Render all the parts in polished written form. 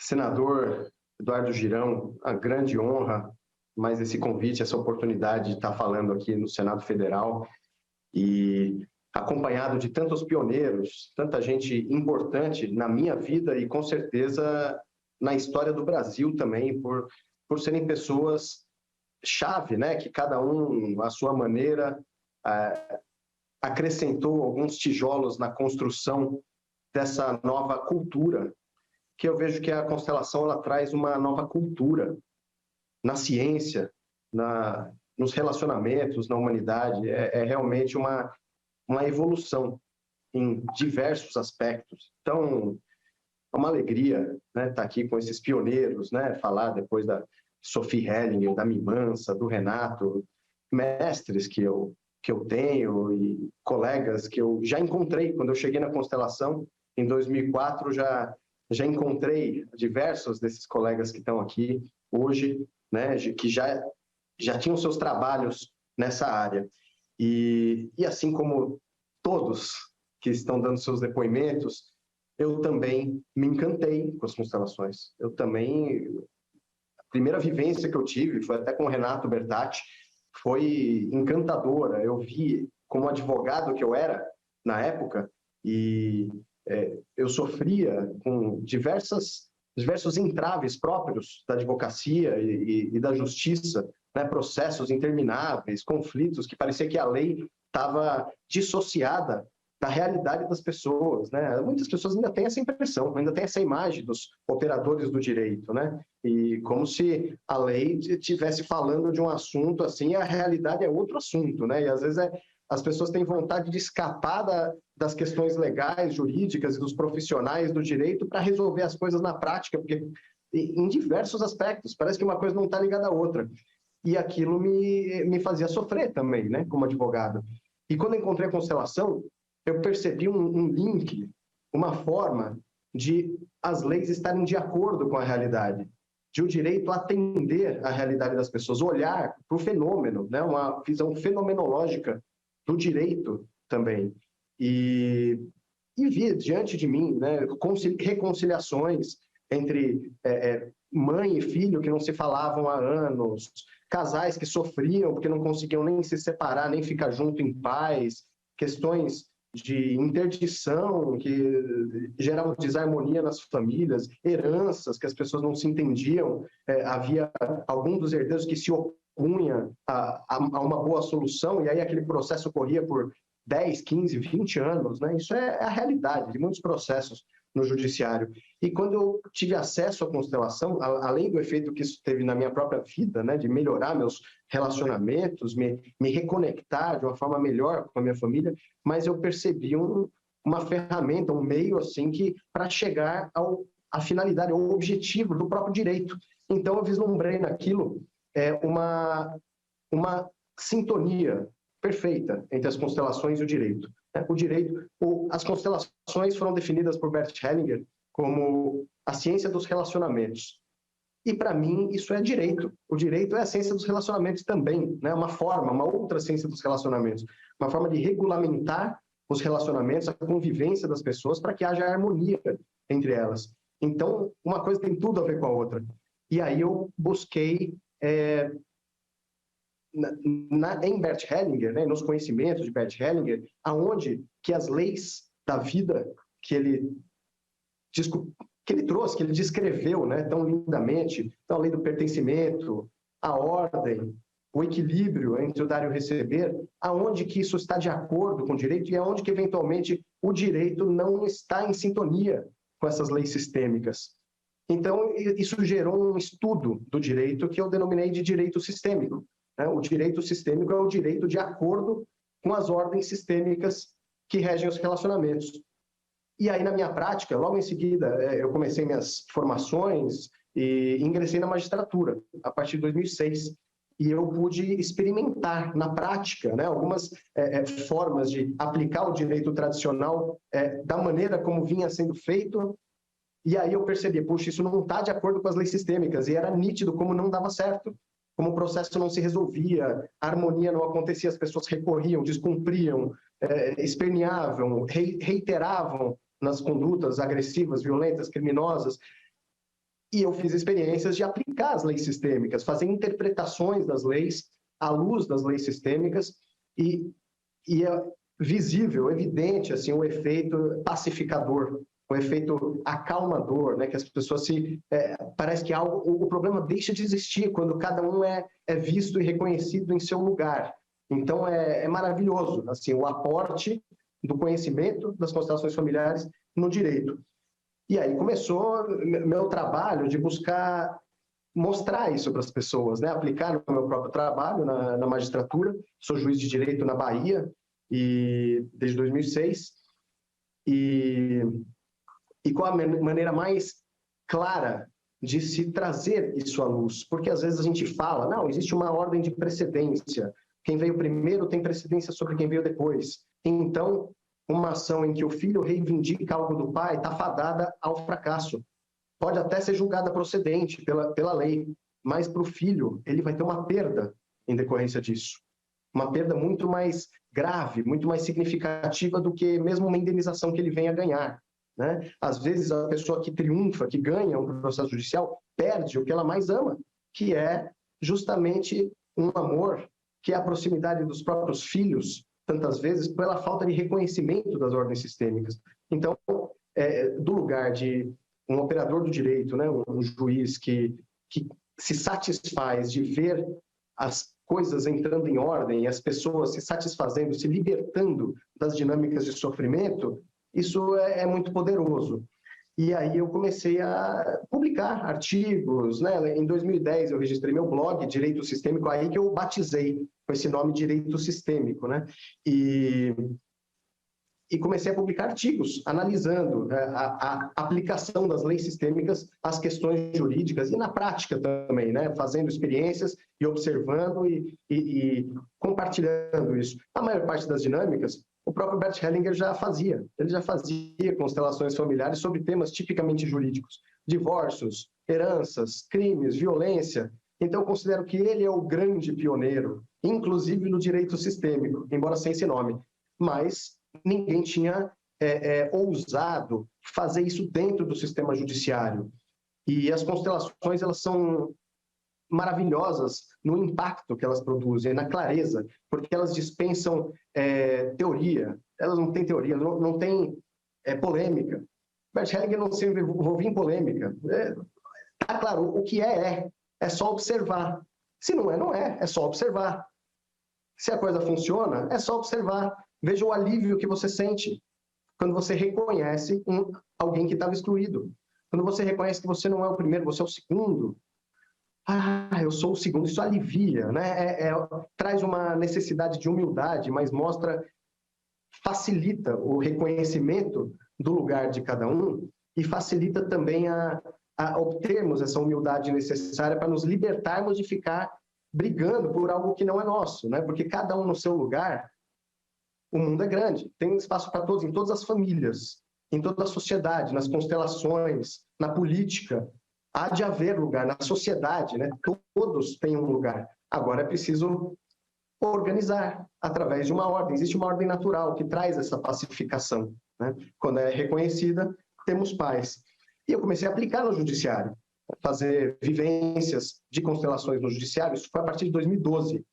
Senador Eduardo Girão, a grande honra, mais esse convite, essa oportunidade de estar falando aqui no Senado Federal e acompanhado de tantos pioneiros, tanta gente importante na minha vida e com certeza na história do Brasil também, por serem pessoas chave, né, que cada um, à sua maneira, acrescentou alguns tijolos na construção dessa nova cultura, que eu vejo que a constelação ela traz uma nova cultura na ciência, nos relacionamentos, na humanidade. É realmente uma evolução em diversos aspectos. Então, é uma alegria, né, estar aqui com esses pioneiros, né, falar depois da Sophie Hellinger, da Mimansa, do Renato, mestres que eu tenho e colegas que eu já encontrei quando eu cheguei na constelação em 2004, já encontrei diversos desses colegas que estão aqui hoje, né, que já tinham seus trabalhos nessa área. E assim como todos que estão dando seus depoimentos, eu também me encantei com as constelações. Eu também, a primeira vivência que eu tive foi até com o Renato Bertatti, foi encantadora. Eu vi como advogado que eu era na época e eu sofria com diversos entraves próprios da advocacia e da justiça, né? Processos intermináveis, conflitos que parecia que a lei estava dissociada da realidade das pessoas, né? Muitas pessoas ainda têm essa impressão, ainda têm essa imagem dos operadores do direito, né? E como se a lei estivesse falando de um assunto assim, a realidade é outro assunto, né? E às vezes as pessoas têm vontade de escapar das questões legais, jurídicas e dos profissionais do direito para resolver as coisas na prática, porque em diversos aspectos, parece que uma coisa não está ligada à outra. E aquilo me fazia sofrer também, né, como advogado. E quando eu encontrei a constelação, eu percebi um link, uma forma de as leis estarem de acordo com a realidade, de o direito atender à realidade das pessoas, olhar para o fenômeno, né, uma visão fenomenológica do direito também. E vi diante de mim, né, reconciliações entre mãe e filho que não se falavam há anos, casais que sofriam porque não conseguiam nem se separar, nem ficar junto em paz, questões de interdição que geravam desarmonia nas famílias, heranças que as pessoas não se entendiam, havia algum dos herdeiros que se opunha a uma boa solução, e aí aquele processo corria por 10, 15, 20 anos, né? Isso é a realidade de muitos processos no judiciário. E quando eu tive acesso à constelação, além do efeito que isso teve na minha própria vida, né, de melhorar meus relacionamentos, me reconectar de uma forma melhor com a minha família, mas eu percebi uma ferramenta, um meio assim que para chegar à finalidade, ao objetivo do próprio direito. Então eu vislumbrei naquilo uma sintonia perfeita entre as constelações e o direito. O direito, as constelações foram definidas por Bert Hellinger como a ciência dos relacionamentos. E para mim isso é direito. O direito é a ciência dos relacionamentos também, né? Uma outra ciência dos relacionamentos, uma forma de regulamentar os relacionamentos, a convivência das pessoas para que haja harmonia entre elas. Então, uma coisa tem tudo a ver com a outra. E aí eu busquei em Bert Hellinger, né, nos conhecimentos de Bert Hellinger, aonde que as leis da vida que ele trouxe, que ele descreveu, né, tão lindamente, então a lei do pertencimento, a ordem, o equilíbrio entre o dar e o receber, aonde que isso está de acordo com o direito e aonde que eventualmente o direito não está em sintonia com essas leis sistêmicas. Então isso gerou um estudo do direito que eu denominei de direito sistêmico. O direito sistêmico é o direito de acordo com as ordens sistêmicas que regem os relacionamentos. E aí, na minha prática, logo em seguida, eu comecei minhas formações e ingressei na magistratura, a partir de 2006. E eu pude experimentar na prática, né, algumas formas de aplicar o direito tradicional da maneira como vinha sendo feito. E aí eu percebi, puxa, isso não está de acordo com as leis sistêmicas. E era nítido como não dava certo. Como o processo não se resolvia, a harmonia não acontecia, as pessoas recorriam, descumpriam, esperneavam, reiteravam nas condutas agressivas, violentas, criminosas. E eu fiz experiências de aplicar as leis sistêmicas, fazer interpretações das leis à luz das leis sistêmicas, e é visível, evidente, assim, o efeito pacificador, o efeito acalmador, né, que as pessoas parece que o problema deixa de existir quando cada um é visto e reconhecido em seu lugar. Então, é maravilhoso, assim, o aporte do conhecimento das constelações familiares no direito. E aí começou meu trabalho de buscar mostrar isso para as pessoas, né? Aplicar no meu próprio trabalho na magistratura. Sou juiz de direito na Bahia desde 2006 e qual a maneira mais clara de se trazer isso à luz? Porque às vezes a gente fala, não, existe uma ordem de precedência. Quem veio primeiro tem precedência sobre quem veio depois. Então, uma ação em que o filho reivindica algo do pai está fadada ao fracasso. Pode até ser julgada procedente pela lei, mas para o filho ele vai ter uma perda em decorrência disso. Uma perda muito mais grave, muito mais significativa do que mesmo uma indenização que ele venha a ganhar, né? Às vezes a pessoa que triunfa, que ganha um processo judicial, perde o que ela mais ama, que é justamente um amor, que é a proximidade dos próprios filhos, tantas vezes pela falta de reconhecimento das ordens sistêmicas. Então, do lugar de um operador do direito, né, um juiz que se satisfaz de ver as coisas entrando em ordem, as pessoas se satisfazendo, se libertando das dinâmicas de sofrimento, isso é muito poderoso. E aí eu comecei a publicar artigos, né? Em 2010 eu registrei meu blog, Direito Sistêmico, aí que eu batizei com esse nome Direito Sistêmico, né? E comecei a publicar artigos analisando a aplicação das leis sistêmicas às questões jurídicas e na prática também, né? Fazendo experiências e observando e compartilhando isso. A maior parte das dinâmicas, o próprio Bert Hellinger já fazia. Ele já fazia constelações familiares sobre temas tipicamente jurídicos. Divórcios, heranças, crimes, violência. Então, eu considero que ele é o grande pioneiro, inclusive no direito sistêmico, embora sem esse nome. Mas ninguém tinha ousado fazer isso dentro do sistema judiciário. E as constelações, elas são maravilhosas no impacto que elas produzem, na clareza, porque elas dispensam teoria, elas não têm teoria, não têm polêmica. Bert Hellinger não se envolvia em polêmica. Tá claro, o que é só observar. Se não é, não é, é só observar. Se a coisa funciona, é só observar. Veja o alívio que você sente quando você reconhece alguém que estava excluído. Quando você reconhece que você não é o primeiro, você é o segundo. Ah, eu sou o segundo. Isso alivia, né? Traz uma necessidade de humildade, mas facilita o reconhecimento do lugar de cada um e facilita também a obtermos essa humildade necessária para nos libertarmos de ficar brigando por algo que não é nosso, né? Porque cada um no seu lugar. O mundo é grande, tem espaço para todos, em todas as famílias, em toda a sociedade, nas constelações, na política. Há de haver lugar, na sociedade, né? Todos têm um lugar. Agora é preciso organizar através de uma ordem. Existe uma ordem natural que traz essa pacificação, né? Quando é reconhecida, temos paz. E eu comecei a aplicar no judiciário, fazer vivências de constelações no judiciário. Isso foi a partir de 2012.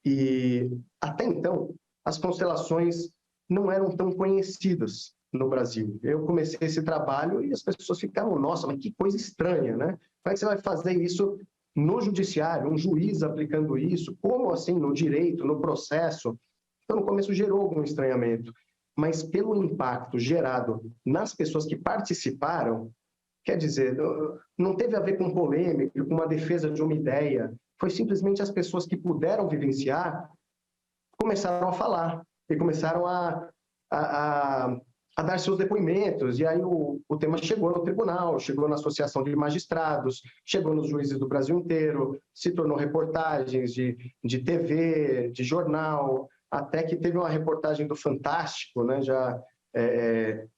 E até então, as constelações não eram tão conhecidas no Brasil. Eu comecei esse trabalho e as pessoas ficaram, nossa, mas que coisa estranha, né? Como é que você vai fazer isso no judiciário, um juiz aplicando isso? Como assim, no direito, no processo? Então, no começo gerou algum estranhamento, mas pelo impacto gerado nas pessoas que participaram, quer dizer, não teve a ver com polêmica, com uma defesa de uma ideia, foi simplesmente as pessoas que puderam vivenciar começaram a falar e começaram a dar seus depoimentos. E aí o tema chegou no tribunal, chegou na Associação de Magistrados, chegou nos juízes do Brasil inteiro, se tornou reportagens de TV, de jornal, até que teve uma reportagem do Fantástico, né, já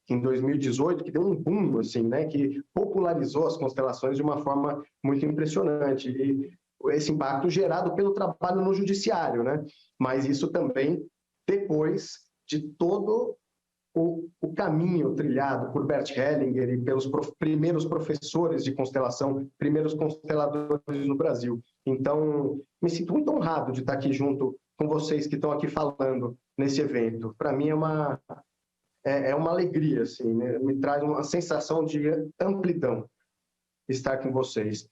em 2018, que deu um boom, assim, né, que popularizou as constelações de uma forma muito impressionante. E esse impacto gerado pelo trabalho no judiciário, né? Mas isso também depois de todo o caminho trilhado por Bert Hellinger e pelos primeiros professores de constelação, primeiros consteladores no Brasil. Então, me sinto muito honrado de estar aqui junto com vocês que estão aqui falando nesse evento. Para mim é uma alegria, assim, né? Me traz uma sensação de amplidão estar com vocês.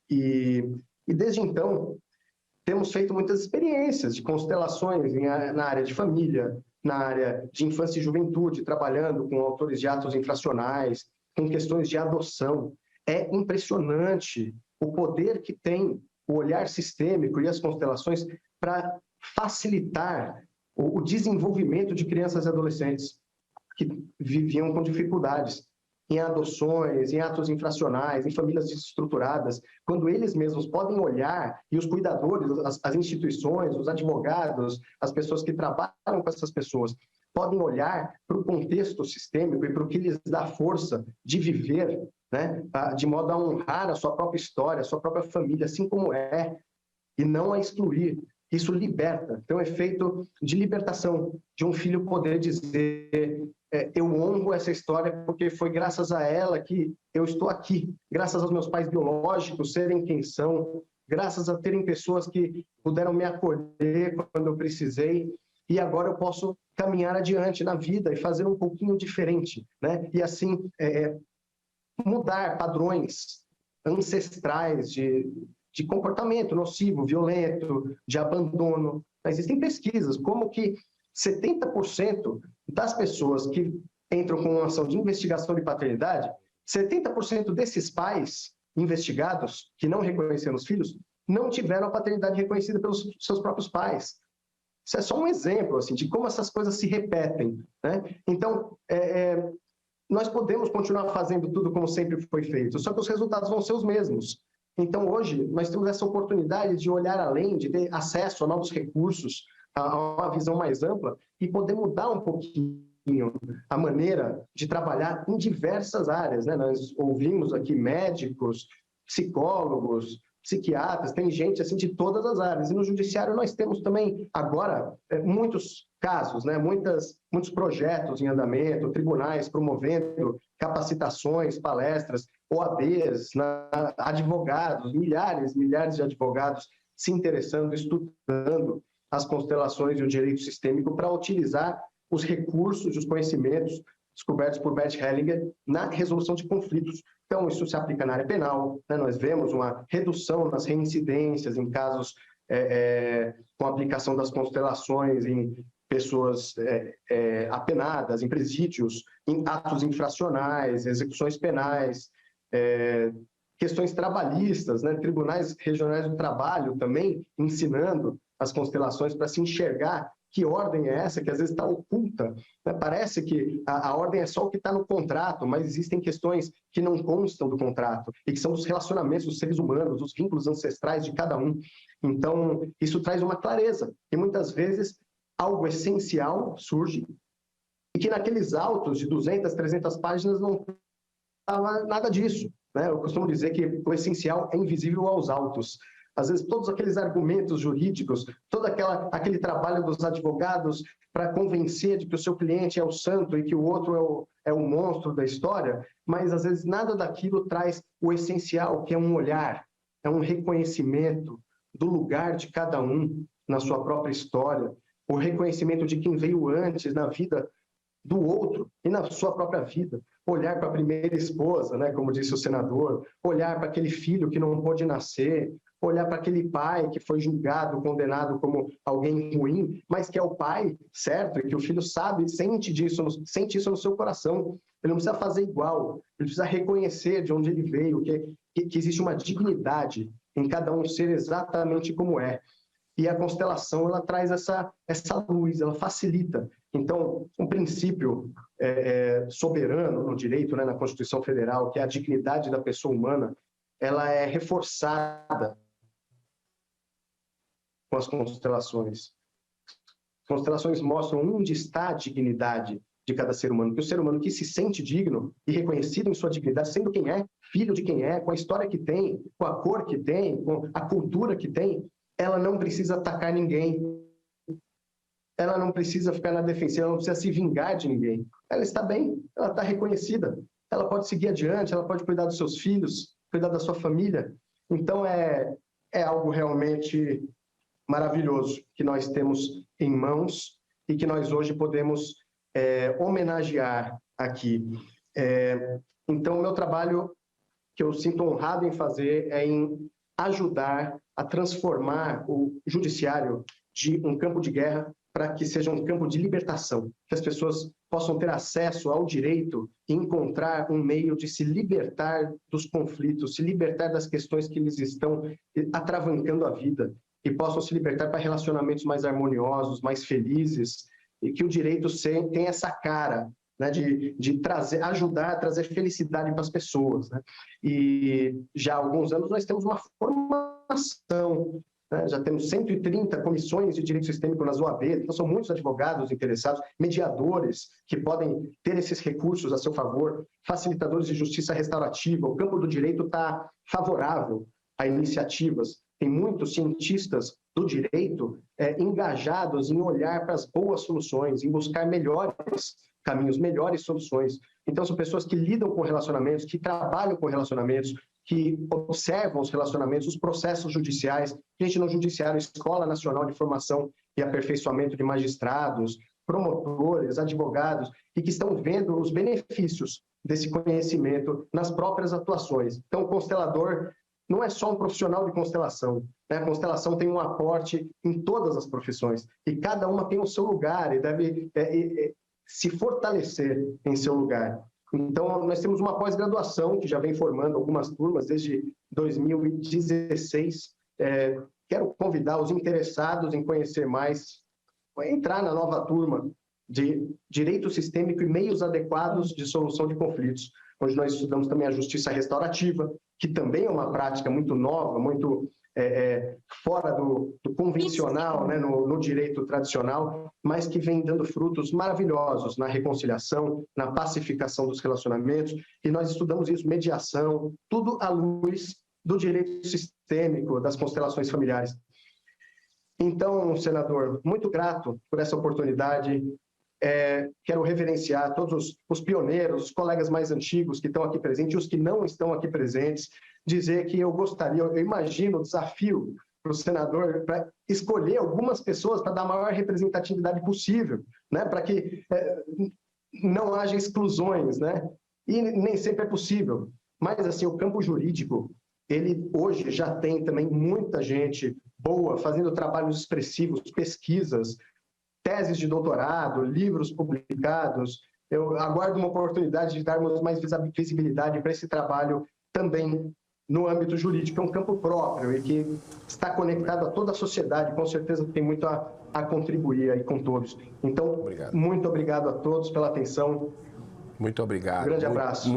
E desde então, temos feito muitas experiências de constelações na área de família, na área de infância e juventude, trabalhando com autores de atos infracionais, com questões de adoção. É impressionante o poder que tem o olhar sistêmico e as constelações para facilitar o desenvolvimento de crianças e adolescentes que viviam com dificuldades em adoções, em atos infracionais, em famílias desestruturadas, quando eles mesmos podem olhar, e os cuidadores, as instituições, os advogados, as pessoas que trabalham com essas pessoas, podem olhar para o contexto sistêmico e para o que lhes dá força de viver, né, de modo a honrar a sua própria história, a sua própria família, assim como é, e não a excluir. Isso liberta, tem um efeito de libertação, de um filho poder dizer: eu honro essa história porque foi graças a ela que eu estou aqui, graças aos meus pais biológicos serem quem são, graças a terem pessoas que puderam me acolher quando eu precisei, e agora eu posso caminhar adiante na vida e fazer um pouquinho diferente, né? E assim, mudar padrões ancestrais de comportamento nocivo, violento, de abandono. Existem pesquisas como que 70% das pessoas que entram com uma ação de investigação de paternidade, 70% desses pais investigados que não reconheceram os filhos não tiveram a paternidade reconhecida pelos seus próprios pais. Isso é só um exemplo assim, de como essas coisas se repetem, né? Então, nós podemos continuar fazendo tudo como sempre foi feito, só que os resultados vão ser os mesmos. Então, hoje, nós temos essa oportunidade de olhar além, de ter acesso a novos recursos, a uma visão mais ampla e poder mudar um pouquinho a maneira de trabalhar em diversas áreas, né? Nós ouvimos aqui médicos, psicólogos, psiquiatras, tem gente assim de todas as áreas. E no judiciário nós temos também agora muitos casos, né? Muitos projetos em andamento, tribunais promovendo capacitações, palestras, OABs, advogados, milhares de advogados se interessando, estudando as constelações e o direito sistêmico para utilizar os recursos e os conhecimentos descobertos por Bert Hellinger na resolução de conflitos. Então, isso se aplica na área penal, né? Nós vemos uma redução nas reincidências em casos com a aplicação das constelações em pessoas apenadas, em presídios, em atos infracionais, execuções penais, questões trabalhistas, né? Tribunais regionais do trabalho também ensinando as constelações para se enxergar que ordem é essa, que às vezes está oculta, né? Parece que a ordem é só o que está no contrato, mas existem questões que não constam do contrato e que são dos relacionamentos dos seres humanos, dos vínculos ancestrais de cada um. Então, isso traz uma clareza. E muitas vezes algo essencial surge e que naqueles autos de 200, 300 páginas não estava nada disso, né? Eu costumo dizer que o essencial é invisível aos autos. Às vezes, todos aqueles argumentos jurídicos, todo aquele trabalho dos advogados para convencer de que o seu cliente é o santo e que o outro é o monstro da história, mas, às vezes, nada daquilo traz o essencial, que é um olhar, é um reconhecimento do lugar de cada um na sua própria história, o reconhecimento de quem veio antes na vida do outro e na sua própria vida. Olhar para a primeira esposa, né, como disse o senador, olhar para aquele filho que não pôde nascer, olhar para aquele pai que foi julgado, condenado como alguém ruim, mas que é o pai, certo? E que o filho sabe, sente isso no seu coração. Ele não precisa fazer igual, ele precisa reconhecer de onde ele veio, que existe uma dignidade em cada um ser exatamente como é. E a constelação, ela traz essa luz, ela facilita. Então, um princípio soberano no direito, né, na Constituição Federal, que é a dignidade da pessoa humana, ela é reforçada com as constelações. As constelações mostram onde está a dignidade de cada ser humano, que o ser humano que se sente digno e reconhecido em sua dignidade, sendo quem é, filho de quem é, com a história que tem, com a cor que tem, com a cultura que tem, ela não precisa atacar ninguém. ela não precisa ficar na defensiva, ela não precisa se vingar de ninguém. Ela está bem, ela está reconhecida, ela pode seguir adiante, ela pode cuidar dos seus filhos, cuidar da sua família. Então, é algo realmente maravilhoso que nós temos em mãos e que nós hoje podemos homenagear aqui. Então, o meu trabalho, que eu sinto honrado em fazer, é em ajudar a transformar o judiciário de um campo de guerra para que seja um campo de libertação, que as pessoas possam ter acesso ao direito e encontrar um meio de se libertar dos conflitos, se libertar das questões que lhes estão atravancando a vida, e possam se libertar para relacionamentos mais harmoniosos, mais felizes, e que o direito tenha essa cara, né, de ajudar a trazer felicidade para as pessoas, né? E já há alguns anos nós temos uma formação, né? Já temos 130 comissões de direito sistêmico nas OAB, então são muitos advogados interessados, mediadores que podem ter esses recursos a seu favor, facilitadores de justiça restaurativa. O campo do direito está favorável a iniciativas. Tem muitos cientistas do direito engajados em olhar para as boas soluções, em buscar melhores caminhos, melhores soluções. Então, são pessoas que lidam com relacionamentos, que trabalham com relacionamentos, que observam os relacionamentos, os processos judiciais. Gente, no Judiciário, Escola Nacional de Formação e Aperfeiçoamento de Magistrados, promotores, advogados, e que estão vendo os benefícios desse conhecimento nas próprias atuações. Então, o constelador não é só um profissional de constelação, né? A constelação tem um aporte em todas as profissões, e cada uma tem o seu lugar e deve se fortalecer em seu lugar. Então, nós temos uma pós-graduação que já vem formando algumas turmas desde 2016. Quero convidar os interessados em conhecer mais, a entrar na nova turma de Direito Sistêmico e Meios Adequados de Solução de Conflitos, onde nós estudamos também a justiça restaurativa, que também é uma prática muito nova, muito fora do convencional, né, no direito tradicional, mas que vem dando frutos maravilhosos na reconciliação, na pacificação dos relacionamentos, e nós estudamos isso, mediação, tudo à luz do direito sistêmico, das constelações familiares. Então, senador, muito grato por essa oportunidade. Quero reverenciar todos os pioneiros, os colegas mais antigos que estão aqui presentes e os que não estão aqui presentes, dizer que eu gostaria, eu imagino o desafio para o senador para escolher algumas pessoas para dar a maior representatividade possível, né, para que não haja exclusões, né, e nem sempre é possível. Mas, assim, o campo jurídico, ele hoje já tem também muita gente boa, fazendo trabalhos expressivos, pesquisas, teses de doutorado, livros publicados. Eu aguardo uma oportunidade de darmos mais visibilidade para esse trabalho também no âmbito jurídico, é um campo próprio e que está conectado a toda a sociedade, com certeza tem muito a contribuir aí com todos. Então, muito obrigado a todos pela atenção. Muito obrigado. Um grande abraço.